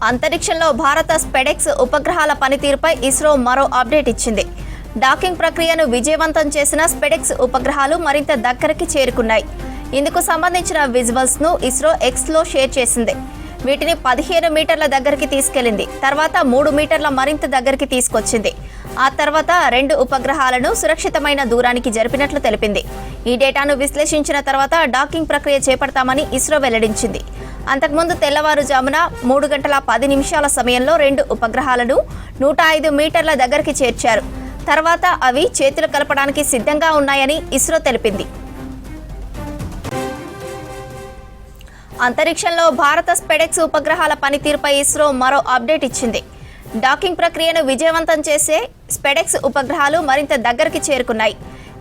అంతరిక్షంలో భారత స్పెడెక్స్ ఉపగ్రహాల పనితీరుపై ఇస్రో మరో అప్డేట్ ఇచ్చింది. డాకింగ్ ప్రక్రియను విజయవంతం చేసిన స్పెడెక్స్ ఉపగ్రహాలు మరింత దగ్గరికి చేరుకున్నాయి. ఇందుకు సంబంధించిన విజువల్స్ ను ఇస్రో ఎక్స్లో షేర్ చేసింది. వీటిని 15 మీటర్ల దగ్గరికి తీసుకెళ్లింది. తర్వాత 3 మీటర్ల మరింత దగ్గరికి తీసుకొచ్చింది. ఆ తర్వాత 2 ఉపగ్రహాలను సురక్షితమైన దూరానికి జరిపినట్లు తెలిపింది. ఈ డేటాను విశ్లేషించిన తర్వాత డాకింగ్ ప్రక్రియ చేపడతామని ఇస్రో వెల్లడించింది. అంతకుముందు తెల్లవారుజామున 3 గంటల 10 నిమిషాల సమయంలో 2 ఉపగ్రహాలను 105 మీటర్ల దగ్గరికి చేర్చారు. తర్వాత అవి చేతులు కలపడానికి సిద్ధంగా ఉన్నాయని ఇస్రో తెలిపింది. అంతరిక్షంలో భారత స్పెడెక్స్ ఉపగ్రహాల పనితీరుపై ఇస్రో మరో అప్డేట్ ఇచ్చింది. డాకింగ్ ప్రక్రియను విజయవంతం చేసే స్పెడెక్స్ ఉపగ్రహాలు మరింత దగ్గరికి చేరుకున్నాయి.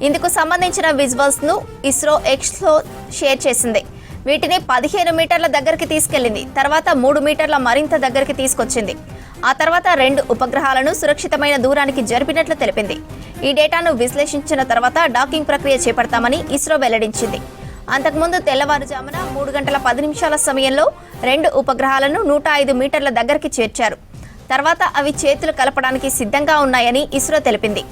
ఇందుకు సంబంధించిన విజువల్స్ ను ఇస్రో ఎక్స్లో షేర్ చేసింది. వీటిని 15 మీటర్ల దగ్గరికి తీసుకెళ్లింది. తర్వాత 3 మీటర్ల మరింత దగ్గరికి తీసుకొచ్చింది. ఆ తర్వాత 2 ఉపగ్రహాలను సురక్షితమైన దూరానికి జరిపినట్లు తెలిపింది. ఈ డేటాను విశ్లేషించిన తర్వాత డాకింగ్ ప్రక్రియ చేపడతామని ఇస్రో వెల్లడించింది. అంతకుముందు తెల్లవారుజామున 3 గంటల 10 నిమిషాల సమయంలో 2 ఉపగ్రహాలను 105 మీటర్ల దగ్గరికి చేర్చారు. తర్వాత అవి చేతులు కలపడానికి సిద్ధంగా ఉన్నాయని ఇస్రో తెలిపింది.